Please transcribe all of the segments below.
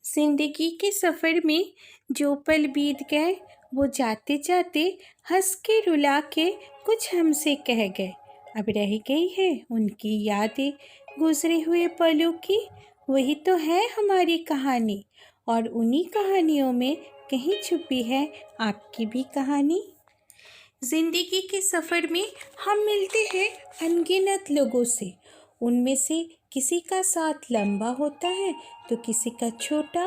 जिंदगी के सफ़र में जो पल बीत गए वो जाते जाते हंस के रुला के कुछ हमसे कह गए। अब रह गई है उनकी यादें गुजरे हुए पलों की। वही तो है हमारी कहानी और उन्हीं कहानियों में कहीं छुपी है आपकी भी कहानी। जिंदगी के सफ़र में हम मिलते हैं अनगिनत लोगों से। उनमें से किसी का साथ लंबा होता है तो किसी का छोटा,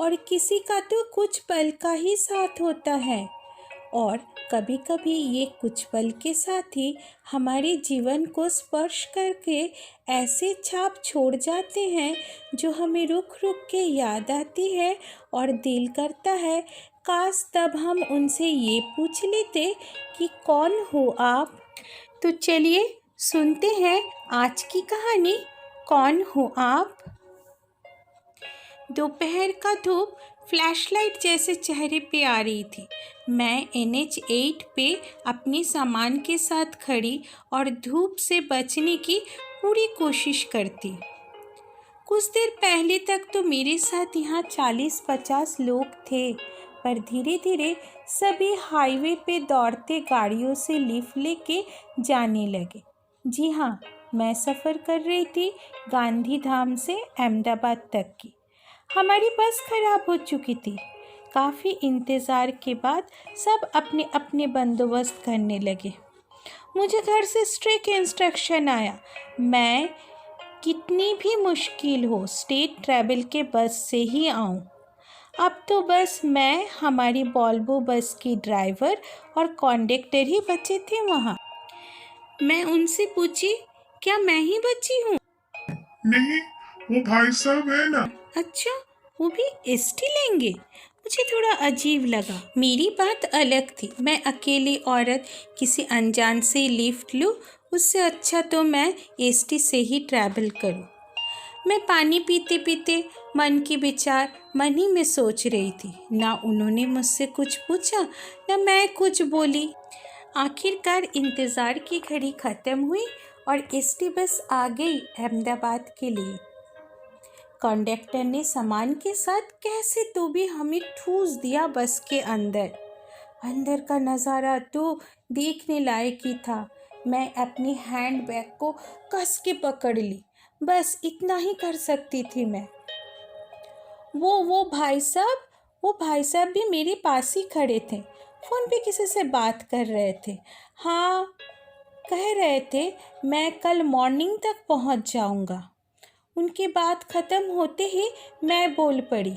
और किसी का तो कुछ पल का ही साथ होता है। और कभी कभी ये कुछ पल के साथ ही हमारे जीवन को स्पर्श करके ऐसे छाप छोड़ जाते हैं जो हमें रुक रुक के याद आती है और दिल करता है काश तब हम उनसे ये पूछ लेते कि कौन हो आप। तो चलिए सुनते हैं आज की कहानी, कौन हो आप। दोपहर का धूप फ्लैशलाइट जैसे चेहरे पे आ रही थी। मैं NH8 पे अपने सामान के साथ खड़ी और धूप से बचने की पूरी कोशिश करती। कुछ देर पहले तक तो मेरे साथ यहाँ 40-50 लोग थे, पर धीरे धीरे सभी हाईवे पे दौड़ते गाड़ियों से लिफ्ट लेके जाने लगे। जी हाँ, मैं सफ़र कर रही थी गांधी धाम से अहमदाबाद तक की। हमारी बस खराब हो चुकी थी। काफ़ी इंतज़ार के बाद सब अपने अपने बंदोबस्त करने लगे। मुझे घर से स्ट्रिक्ट इंस्ट्रक्शन आया, मैं कितनी भी मुश्किल हो स्टेट ट्रैवल के बस से ही आऊँ। अब तो बस मैं, हमारी वॉल्वो बस की ड्राइवर और कंडक्टर ही बचे थे वहाँ। मैं उनसे पूछी, क्या मैं ही बची हूँ? नहीं, वो भाई साहब है ना। अच्छा, वो भी ST लेंगे? मुझे थोड़ा अजीब लगा। मेरी बात अलग थी। मैं अकेली औरत किसी अनजान से लिफ्ट लूँ, उससे अच्छा तो मैं ST से ही ट्रैवल करूँ। मैं पानी पीते पीते मन की विचार मन ही में सोच रही थी। ना उन्होंने मुझसे कुछ पूछा, ना मैं कुछ बोली। आखिरकार इंतज़ार की घड़ी ख़त्म हुई और ST बस आ गई अहमदाबाद के लिए। कंडक्टर ने सामान के साथ कैसे तो भी हमें ठूस दिया बस के अंदर। अंदर का नज़ारा तो देखने लायक ही था। मैं अपनी हैंड बैग को कस के पकड़ ली, बस इतना ही कर सकती थी मैं। वो भाई साहब भी मेरे पास ही खड़े थे, फ़ोन पे किसी से बात कर रहे थे। हाँ, कह रहे थे मैं कल मॉर्निंग तक पहुंच जाऊंगा। उनकी बात ख़त्म होते ही मैं बोल पड़ी,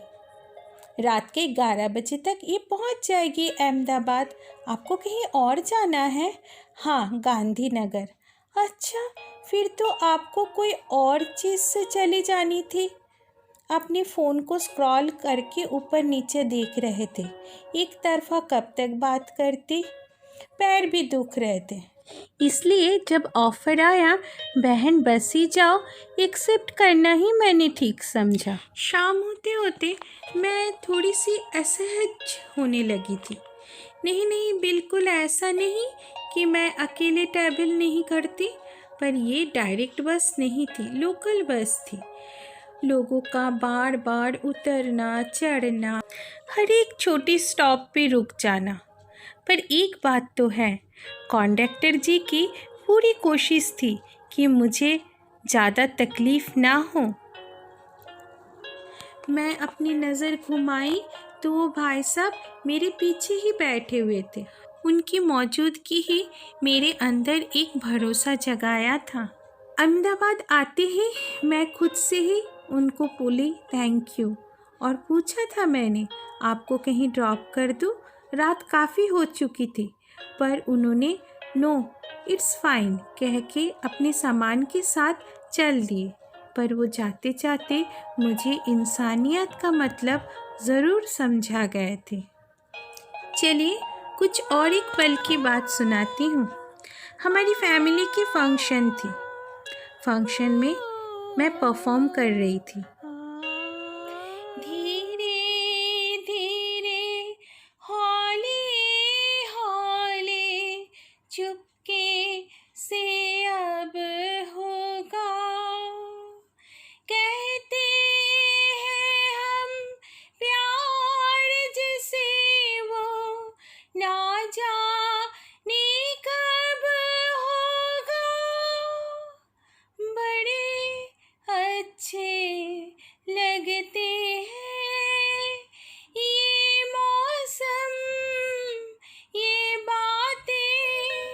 रात के 11 बजे तक ये पहुंच जाएगी अहमदाबाद। आपको कहीं और जाना है? हाँ, गांधीनगर। अच्छा, फिर तो आपको कोई और चीज़ से चली जानी थी। अपने फ़ोन को स्क्रॉल करके ऊपर नीचे देख रहे थे। एक तरफा कब तक बात करती, पैर भी दुख रहे थे। इसलिए जब ऑफ़र आया बहन बस ही जाओ, एक्सेप्ट करना ही मैंने ठीक समझा। शाम होते होते मैं थोड़ी सी असहज होने लगी थी। नहीं नहीं, बिल्कुल ऐसा नहीं कि मैं अकेले ट्रैवल नहीं करती, पर ये डायरेक्ट बस नहीं थी, लोकल बस थी। लोगों का बार बार उतरना चढ़ना, हर एक छोटी स्टॉप पे रुक जाना। पर एक बात तो है, कंडक्टर जी की पूरी कोशिश थी कि मुझे ज़्यादा तकलीफ़ ना हो। मैं अपनी नज़र घुमाई तो वो भाई साहब मेरे पीछे ही बैठे हुए थे। उनकी मौजूदगी ही मेरे अंदर एक भरोसा जगाया था। अहमदाबाद आते ही मैं खुद से ही उनको बोली थैंक यू, और पूछा था मैंने, आपको कहीं ड्रॉप कर दूँ? रात काफ़ी हो चुकी थी, पर उन्होंने नो इट्स फाइन कह के अपने सामान के साथ चल दिए। पर वो जाते जाते मुझे इंसानियत का मतलब ज़रूर समझा गए थे। चलिए कुछ और एक पल की बात सुनाती हूँ। हमारी फैमिली की फंक्शन थी। फंक्शन में मैं परफॉर्म कर रही थी। धीरे धीरे हौले हौले चुपके से अब होगा, कहते हैं हम लगते हैं ये मौसम, ये बातें,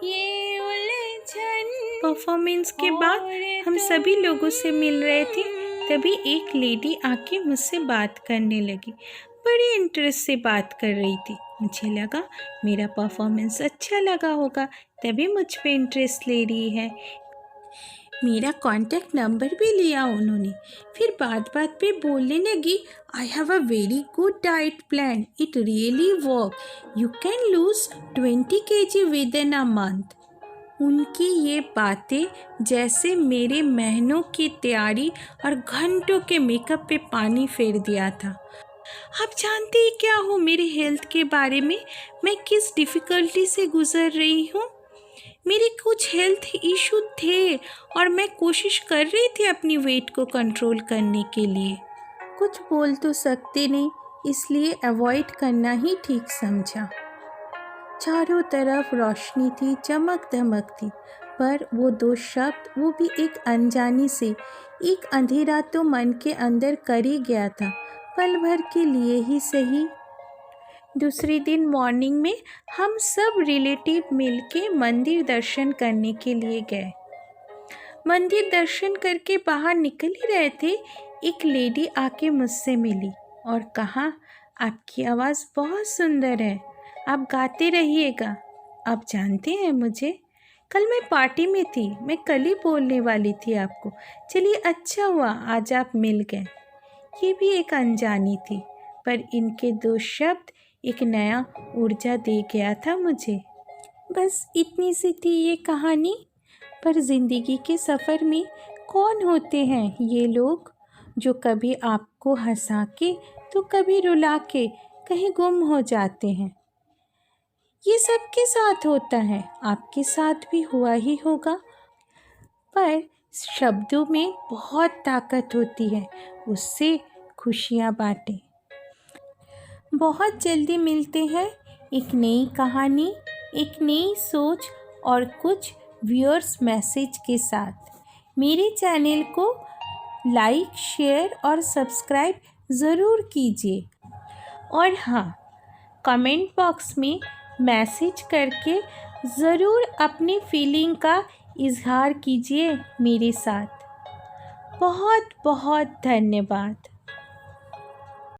ये उलझन। परफॉर्मेंस के बाद हम सभी लोगों से मिल रहे थे, तभी एक लेडी आके मुझसे बात करने लगी। बड़ी इंटरेस्ट से बात कर रही थी। मुझे लगा मेरा परफॉर्मेंस अच्छा लगा होगा, तभी मुझ पे इंटरेस्ट ले रही है। मेरा कांटेक्ट नंबर भी लिया उन्होंने। फिर बात बात पे बोलने लगी, I have a very good diet plan, it really work, you can lose 20 kg with in a month. उनकी ये बातें जैसे मेरे महीनों की तैयारी और घंटों के मेकअप पे पानी फेर दिया था। आप जानते ही क्या हो मेरे हेल्थ के बारे में, मैं किस डिफ़िकल्टी से गुज़र रही हूँ। मेरे कुछ हेल्थ इशू थे और मैं कोशिश कर रही थी अपनी वेट को कंट्रोल करने के लिए। कुछ बोल तो सकते नहीं, इसलिए अवॉइड करना ही ठीक समझा। चारों तरफ रोशनी थी, चमक धमक थी, पर वो दो शब्द, वो भी एक अनजानी से। एक अंधेरा तो मन के अंदर कर ही गया था, पल भर के लिए ही सही। दूसरे दिन मॉर्निंग में हम सब रिलेटिव मिलके मंदिर दर्शन करने के लिए गए। मंदिर दर्शन करके बाहर निकल ही रहे थे, एक लेडी आके मुझसे मिली और कहा, आपकी आवाज़ बहुत सुंदर है, आप गाते रहिएगा। आप जानते हैं मुझे, कल मैं पार्टी में थी, मैं कल ही बोलने वाली थी आपको। चलिए अच्छा हुआ आज आप मिल गए। ये भी एक अनजानी थी, पर इनके दो शब्द एक नया ऊर्जा दे गया था मुझे। बस इतनी सी थी ये कहानी, पर ज़िंदगी के सफ़र में कौन होते हैं ये लोग जो कभी आपको हंसा के तो कभी रुला के कहीं गुम हो जाते हैं। ये सबके साथ होता है, आपके साथ भी हुआ ही होगा। पर शब्दों में बहुत ताकत होती है, उससे खुशियाँ बांटें। बहुत जल्दी मिलते हैं एक नई कहानी, एक नई सोच और कुछ व्यूअर्स मैसेज के साथ। मेरे चैनल को लाइक, शेयर और सब्सक्राइब ज़रूर कीजिए। और हाँ, कमेंट बॉक्स में मैसेज करके ज़रूर अपनी फीलिंग का इजहार कीजिए मेरे साथ। बहुत बहुत धन्यवाद।